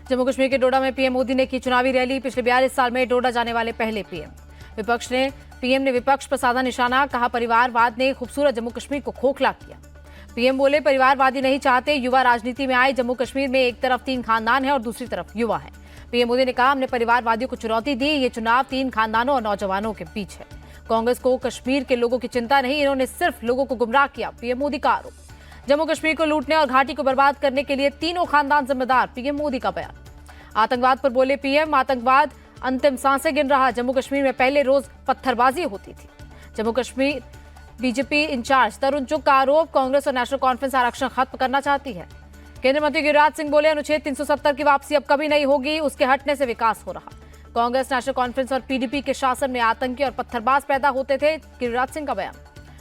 जम्मू कश्मीर के डोडा में पीएम मोदी ने की चुनावी रैली। पिछले 42 साल में डोडा जाने वाले पहले पीएम ने विपक्ष पर साधा निशाना। कहा, परिवारवाद ने खूबसूरत जम्मू कश्मीर को खोखला किया। पीएम बोले, परिवारवादी नहीं चाहते युवा राजनीति में आए। जम्मू कश्मीर में एक तरफ 3 खानदान है और दूसरी तरफ युवा है। पीएम मोदी ने कहा, हमने परिवारवादियों को चुनौती दी। ये चुनाव 3 खानदानों और नौजवानों के बीच है। कांग्रेस को कश्मीर के लोगों की चिंता नहीं, इन्होंने सिर्फ लोगों को गुमराह किया। पीएम मोदी का आरोप। जम्मू कश्मीर को लूटने और घाटी को बर्बाद करने के लिए तीनों खानदान जिम्मेदार। पीएम मोदी का बयान। आतंकवाद पर बोले पीएम, आतंकवाद अंतिम सांसें गिन रहा। जम्मू कश्मीर में पहले रोज पत्थरबाजी होती थी। जम्मू कश्मीर बीजेपी इंचार्ज तरुण चुग का आरोप, कांग्रेस और नेशनल कॉन्फ्रेंस आरक्षण खत्म करना चाहती है। केंद्रीय मंत्री गिरिराज सिंह बोले, अनुच्छेद 370 की वापसी अब कभी नहीं होगी, उसके हटने से विकास हो रहा। कांग्रेस, नेशनल कॉन्फ्रेंस और पीडीपी के शासन में आतंकी और पत्थरबाज पैदा होते थे। गिरिराज सिंह का बयान।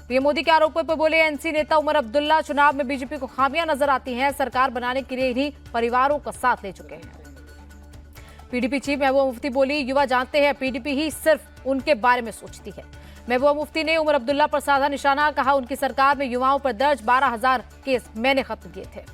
पीएम मोदी के आरोपों पर बोले एनसी नेता उमर अब्दुल्ला, चुनाव में बीजेपी को खामियां नजर आती हैं, सरकार बनाने के लिए इन्हीं परिवारों का साथ ले चुके हैं। पीडीपी चीफ महबूबा मुफ्ती बोली, युवा जानते हैं पीडीपी ही सिर्फ उनके बारे में सोचती है। महबूबा मुफ्ती ने उमर अब्दुल्ला पर साधा निशाना। कहा, उनकी सरकार में युवाओं पर दर्ज 12,000 केस मैंने खत्म किए थे।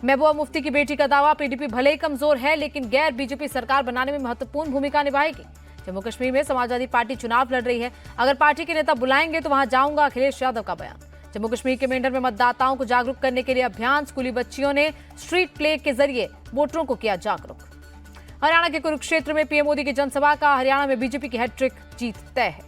महबूबा मुफ्ती की बेटी का दावा, पीडीपी भले ही कमजोर है लेकिन गैर बीजेपी सरकार बनाने में महत्वपूर्ण भूमिका निभाएगी। जम्मू कश्मीर में समाजवादी पार्टी चुनाव लड़ रही है, अगर पार्टी के नेता बुलाएंगे तो वहां जाऊंगा। अखिलेश यादव का बयान। जम्मू कश्मीर के मेंढर में मतदाताओं को जागरूक करने के लिए अभियान। स्कूली बच्चियों ने स्ट्रीट प्ले के जरिए वोटरों को किया जागरूक। हरियाणा के कुरुक्षेत्र में पीएम मोदी की जनसभा। का हरियाणा में बीजेपी की हैट्रिक जीत तय है।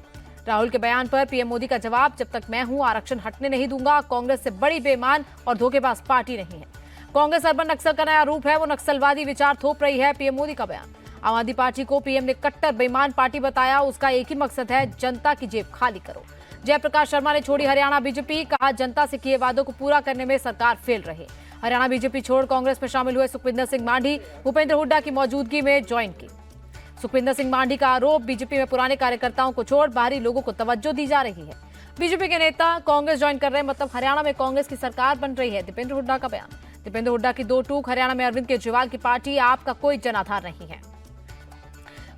राहुल के बयान पर पीएम मोदी का जवाब, जब तक मैं हूं आरक्षण हटने नहीं दूंगा। कांग्रेस से बड़ी बेईमान और धोखेबाज पार्टी नहीं है। कांग्रेस अर्बन नक्सल का नया रूप है, वो नक्सलवादी विचार थोप रही है। पीएम मोदी का बयान। आम आदमी पार्टी को पीएम ने कट्टर बेईमान पार्टी बताया, उसका एक ही मकसद है, जनता की जेब खाली करो। जयप्रकाश शर्मा ने छोड़ी हरियाणा बीजेपी। कहा, जनता से किए वादों को पूरा करने में सरकार फेल रही। हरियाणा बीजेपी छोड़ कांग्रेस में शामिल हुए सुखविंदर सिंह मांझी भूपेंद्र हुड्डा की मौजूदगी में ज्वाइन की। सुखविंदर सिंह मांझी का आरोप, बीजेपी में पुराने कार्यकर्ताओं को छोड़ बाहरी लोगों को तवज्जो दी जा रही है। बीजेपी के नेता कांग्रेस ज्वाइन कर रहे हैं, मतलब हरियाणा में कांग्रेस की सरकार बन रही है। दीपेंद्र हुड्डा का बयान। दीपेंद्र हुड्डा की 2 टूक, हरियाणा में अरविंद केजरीवाल की पार्टी आपका कोई जनाधार नहीं है।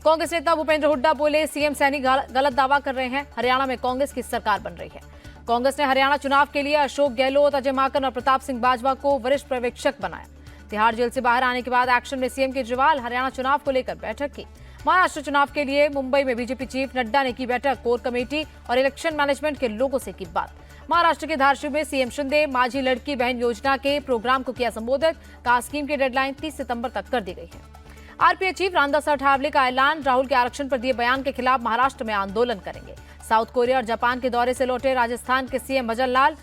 कांग्रेस नेता भूपेंद्र हुड्डा बोले, सीएम सैनी गलत दावा कर रहे हैं, हरियाणा में कांग्रेस की सरकार बन रही है। कांग्रेस ने हरियाणा चुनाव के लिए अशोक गहलोत, अजय माकन और प्रताप सिंह बाजवा को वरिष्ठ पर्यवेक्षक बनाया। तिहाड़ जेल से बाहर आने के बाद एक्शन में सीएम केजरीवाल हरियाणा चुनाव को लेकर बैठक की। महाराष्ट्र चुनाव के लिए मुंबई में बीजेपी चीफ नड्डा ने की बैठक। कोर कमेटी और इलेक्शन मैनेजमेंट के लोगों से की बात। महाराष्ट्र के धारशिव में सीएम शिंदे माझी लड़की बहन योजना के प्रोग्राम को किया संबोधित। कहा, स्कीम की डेडलाइन 30 सितंबर तक कर दी गई है। आरपीआई चीफ रामदास अठावले का ऐलान, राहुल के आरक्षण पर दिए बयान के खिलाफ महाराष्ट्र में आंदोलन करेंगे। साउथ कोरिया और जापान के दौरे से लौटे राजस्थान के सीएम भजन लाल,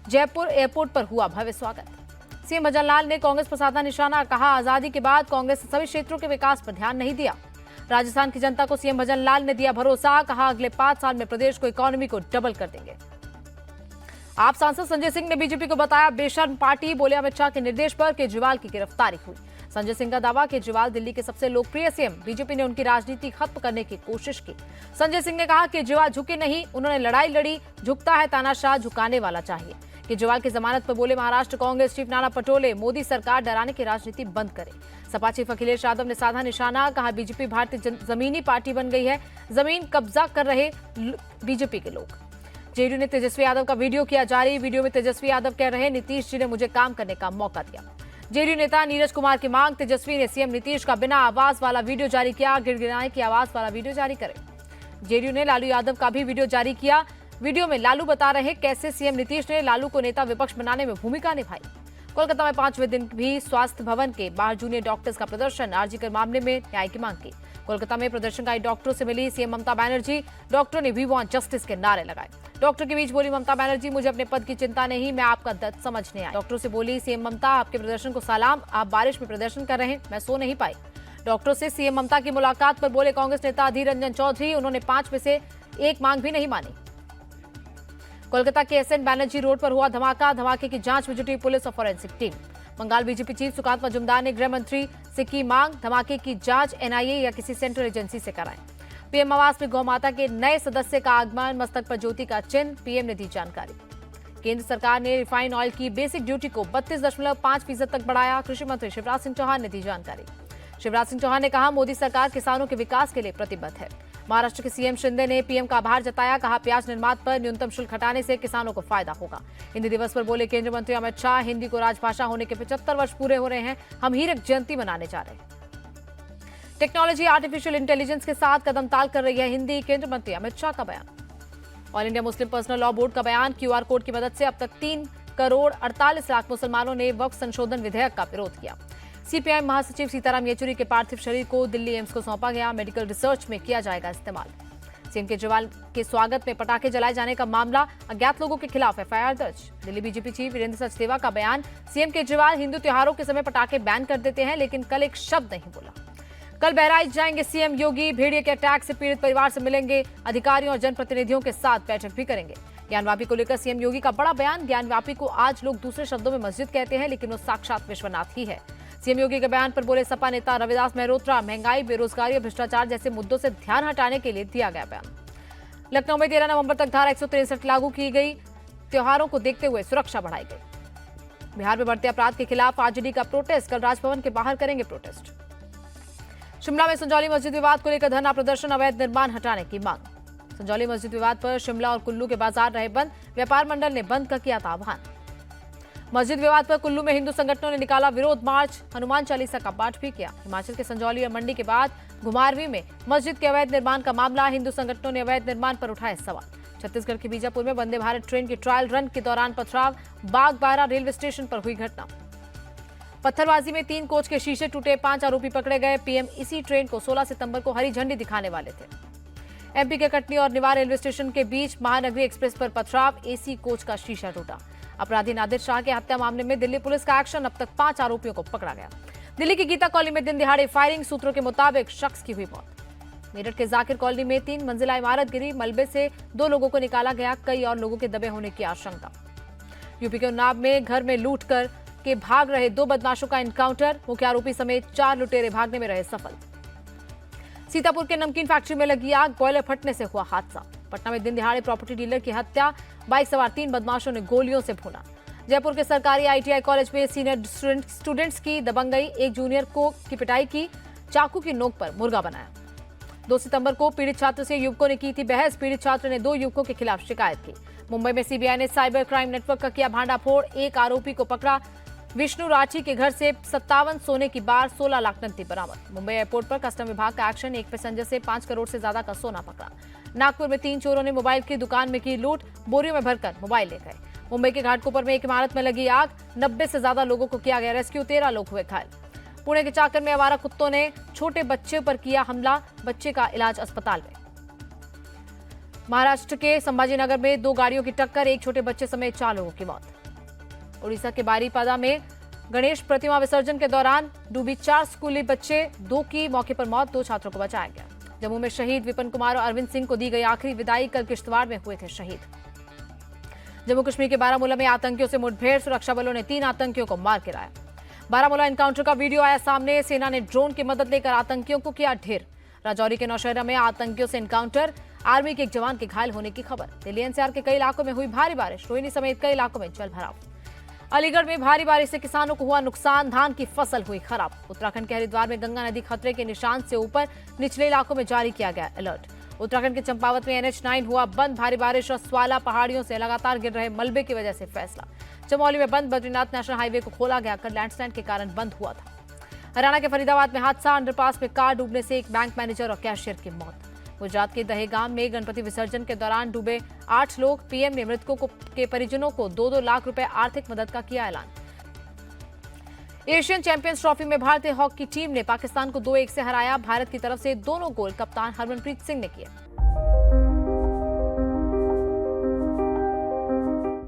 जयपुर एयरपोर्ट पर हुआ भव्य स्वागत। सीएम भजन लाल ने कांग्रेस पर साधा निशाना। कहा, आजादी के बाद कांग्रेस ने सभी क्षेत्रों के विकास पर ध्यान नहीं दिया। राजस्थान की जनता को सीएम भजन लाल ने दिया भरोसा। कहा, अगले 5 साल में प्रदेश को इकोनॉमी को डबल कर देंगे। आप सांसद संजय सिंह ने बीजेपी को बताया बेशर्म पार्टी। बोले, अमित शाह के निर्देश पर केजरीवाल की गिरफ्तारी हुई। संजय सिंह का दावा, केजरीवाल दिल्ली के सबसे लोकप्रिय सीएम, बीजेपी ने उनकी राजनीति खत्म करने की कोशिश की। संजय सिंह ने कहा, केजरीवाल झुके नहीं, उन्होंने लड़ाई लड़ी, झुकता है तानाशाह, झुकाने वाला चाहिए। केजरीवाल की जमानत पर बोले महाराष्ट्र कांग्रेस चीफ नाना पटोले, मोदी सरकार डराने की राजनीति बंद करे। सपा चीफ अखिलेश यादव ने साधा निशाना। कहा, बीजेपी भारतीय जमीनी पार्टी बन गई है, जमीन कब्जा कर रहे बीजेपी के लोग। जेडीयू ने तेजस्वी यादव का वीडियो किया जारी। वीडियो में तेजस्वी यादव कह रहे, नीतीश जी ने मुझे काम करने का मौका दिया। जेडीयू नेता नीरज कुमार की मांग, तेजस्वी ने सीएम नीतीश का बिना आवाज वाला वीडियो जारी किया, गिड़गिड़ाने की आवाज वाला वीडियो जारी करे। जेडीयू ने लालू यादव का भी वीडियो जारी किया। वीडियो में लालू बता रहे कैसे सीएम नीतीश ने लालू को नेता विपक्ष बनाने में भूमिका निभाई। कोलकाता में 5वें दिन भी स्वास्थ्य भवन के बाहर जूनियर डॉक्टर्स का प्रदर्शन, आरजीकर मामले में न्याय की मांग की। कोलकाता में प्रदर्शनकारी डॉक्टरों से मिली सीएम ममता बनर्जी। डॉक्टरों ने वी वांट जस्टिस के नारे लगाए। डॉक्टर के बीच बोली ममता बनर्जी, मुझे अपने पद की चिंता नहीं, मैं आपका दर्द समझने आई। डॉक्टरों से बोली सीएम ममता, आपके प्रदर्शन को सलाम, आप बारिश में प्रदर्शन कर रहे हैं, मैं सो नहीं पाई। डॉक्टरों से सीएम ममता की मुलाकात पर बोले कांग्रेस नेता अधीर रंजन चौधरी, उन्होंने 5 में से 1 मांग भी नहीं मानी। कोलकाता के एसएन बैनर्जी रोड पर हुआ धमाका। धमाके की जांच में जुटी पुलिस और forensic team. Bengal BJP chief Sukanta Majumdar ने गृह मंत्री से की मांग, धमाके की जांच एनआईए या किसी सेंट्रल एजेंसी से कराएं। पीएम आवास में गौ माता के नए सदस्य का आगमन, मस्तक पर ज्योति का चिन्ह, पीएम ने दी जानकारी। केंद्र सरकार ने रिफाइंड ऑयल की बेसिक ड्यूटी को 32.5% तक बढ़ाया। कृषि मंत्री शिवराज सिंह चौहान ने दी जानकारी। शिवराज सिंह चौहान ने कहा, मोदी सरकार किसानों के विकास के लिए प्रतिबद्ध है। महाराष्ट्र के सीएम शिंदे ने पीएम का आभार जताया। कहा, प्याज निर्यात पर न्यूनतम शुल्क हटाने से किसानों को फायदा होगा। हिंदी दिवस पर बोले केंद्रीय मंत्री अमित शाह, हिंदी को राजभाषा होने के 75 वर्ष पूरे हो रहे हैं, हम हीरक जयंती मनाने जा रहे हैं। टेक्नोलॉजी आर्टिफिशियल इंटेलिजेंस के साथ कदम ताल कर रही है हिंदी, केंद्रीय मंत्री अमित शाह का बयान। All India Muslim personal law board का बयान, क्यूआर कोड की मदद से अब तक 3 करोड़ 48 लाख मुसलमानों ने वक्फ संशोधन विधेयक का विरोध किया। सीपीआई महासचिव सीताराम येचुरी के पार्थिव शरीर को दिल्ली एम्स को सौंपा गया, मेडिकल रिसर्च में किया जाएगा इस्तेमाल। सीएम केजरीवाल के स्वागत में पटाखे जलाए जाने का मामला, अज्ञात लोगों के खिलाफ एफआईआर दर्ज। दिल्ली बीजेपी चीफ वीरेंद्र सचदेवा का बयान, सीएम केजरीवाल हिंदू त्योहारों के समय पटाखे बैन कर देते हैं लेकिन कल एक शब्द नहीं बोला। कल बहराइच जाएंगे सीएम योगी, भेड़िए के अटैक से पीड़ित परिवार से मिलेंगे, अधिकारियों और जनप्रतिनिधियों के साथ बैठक भी करेंगे। ज्ञानवापी को लेकर सीएम योगी का बड़ा बयान, ज्ञानवापी को आज लोग दूसरे शब्दों में मस्जिद कहते हैं लेकिन वो साक्षात विश्वनाथ ही है। सीएम योगी के बयान पर बोले सपा नेता रविदास मेहरोत्रा, महंगाई, बेरोजगारी और भ्रष्टाचार जैसे मुद्दों से ध्यान हटाने के लिए दिया गया बयान। लखनऊ में 13 नवंबर तक धारा 163 लागू की गई, त्योहारों को देखते हुए सुरक्षा बढ़ाई गई। बिहार में बढ़ते अपराध के खिलाफ आरजेडी का प्रोटेस्ट, कल राजभवन के बाहर करेंगे प्रोटेस्ट। शिमला में संजौली मस्जिद विवाद को लेकर धरना प्रदर्शन, अवैध निर्माण हटाने की मांग। संजौली मस्जिद विवाद पर शिमला और कुल्लू के बाजार रहे बंद, व्यापार मंडल ने बंद का किया था आह्वान। मस्जिद विवाद पर कुल्लू में हिंदू संगठनों ने निकाला विरोध मार्च, हनुमान चालीसा का पाठ भी किया। हिमाचल के संजौली और मंडी के बाद घुमारवीं में मस्जिद के अवैध निर्माण का मामला, हिंदू संगठनों ने अवैध निर्माण पर उठाए सवाल। छत्तीसगढ़ के बीजापुर में वंदे भारत ट्रेन की ट्रायल रन के दौरान पथराव, बागबारा रेलवे स्टेशन पर हुई घटना। पत्थरबाजी में 3 कोच के शीशे टूटे, 5 आरोपी पकड़े गए। पीएम इसी ट्रेन को 16 सितंबर को हरी झंडी दिखाने वाले थे। एमपी के कटनी और निवार रेलवे स्टेशन के बीच महानगरी एक्सप्रेस पर पथराव, एसी कोच का शीशा टूटा। अपराधी नादिर शाह के हत्या मामले में दिल्ली पुलिस का एक्शन, अब तक 5 आरोपियों को पकड़ा गया। दिल्ली की गीता कॉलोनी में दिन दिहाड़े फायरिंग, सूत्रों के मुताबिक शख्स की हुई मौत। मेरठ के जाकिर कॉलोनी में 3 मंजिला इमारत गिरी, मलबे से 2 लोगों को निकाला गया, कई और लोगों के दबे होने की आशंका। यूपी के उन्नाव में घर में लूट कर के भाग रहे 2 बदमाशों का एनकाउंटर, मुख्य आरोपी समेत 4 लुटेरे भागने में रहे सफल। सीतापुर के नमकीन फैक्ट्री में लगी आग, बॉयलर फटने से हुआ हादसा। पटना में दिन दिहाड़े प्रॉपर्टी डीलर की हत्या, बाइक सवार 3 बदमाशों ने गोलियों से भूना। जयपुर के सरकारी आईटीआई कॉलेज में सीनियर स्टूडेंट्स की दबंगई, एक जूनियर को की पिटाई की, चाकू की नोक पर मुर्गा बनाया। 2 सितंबर को पीड़ित छात्र से युवकों ने की थी बहस, पीड़ित छात्र ने 2 युवकों के खिलाफ शिकायत की। मुंबई में सीबीआई ने साइबर क्राइम नेटवर्क का किया भांडाफोड़, 1 आरोपी को पकड़ा। विष्णु राठी के घर से 57 सोने की बार, 16 लाख नकदी बरामद। मुंबई एयरपोर्ट पर कस्टम विभाग का एक्शन, एक पैसेंजर से 5 करोड़ से ज्यादा का सोना पकड़ा। नागपुर में 3 चोरों ने मोबाइल की दुकान में की लूट, बोरियों में भरकर मोबाइल ले गए। मुंबई के घाटकोपर में एक इमारत में लगी आग, 90 से ज्यादा लोगों को किया गया रेस्क्यू, 13 लोग हुए घायल। पुणे के चाकर में आवारा कुत्तों ने छोटे बच्चे पर किया हमला, बच्चे का इलाज अस्पताल में। महाराष्ट्र के संभाजीनगर में 2 गाड़ियों की टक्कर, एक छोटे बच्चे समेत 4 लोगों की मौत। उड़ीसा के बारीपादा में गणेश प्रतिमा विसर्जन के दौरान डूबी 4 स्कूली बच्चे, 2 की मौके पर मौत, 2 छात्रों को बचाया गया। जम्मू में शहीद विपिन कुमार और अरविंद सिंह को दी गई आखिरी विदाई, कल किश्तवाड़ में हुए थे शहीद। जम्मू कश्मीर के बारामूला में आतंकियों से मुठभेड़, सुरक्षा बलों ने 3 आतंकियों को मार गिराया। बारामूला एनकाउंटर का वीडियो आया सामने, सेना ने ड्रोन की मदद लेकर आतंकियों को किया ढेर। राजौरी के नौशहरा में आतंकियों से एनकाउंटर, आर्मी के एक जवान के घायल होने की खबर। दिल्ली एनसीआर के कई इलाकों में हुई भारी बारिश, रोहिणी समेत कई इलाकों में जलभराव। अलीगढ़ में भारी बारिश से किसानों को हुआ नुकसान, धान की फसल हुई खराब। उत्तराखंड के हरिद्वार में गंगा नदी खतरे के निशान से ऊपर, निचले इलाकों में जारी किया गया अलर्ट। उत्तराखंड के चंपावत में NH9 हुआ बंद, भारी बारिश और स्वाला पहाड़ियों से लगातार गिर रहे मलबे की वजह से फैसला। चमोली में बंद, बद्रीनाथ नेशनल हाईवे को खोला गया, कल लैंडस्लाइड के कारण बंद हुआ था। हरियाणा के फरीदाबाद में हादसा, अंडरपास में कार डूबने से एक बैंक मैनेजर और कैशियर की मौत। गुजरात के दहेगाम में गणपति विसर्जन के दौरान डूबे 8 लोग, पीएम ने मृतकों के परिजनों को 2-2 लाख रुपए आर्थिक मदद का किया ऐलान। एशियन चैंपियंस ट्रॉफी में भारतीय हॉकी टीम ने पाकिस्तान को 2-1 से हराया। भारत की तरफ से दोनों गोल कप्तान हरमनप्रीत सिंह ने किए।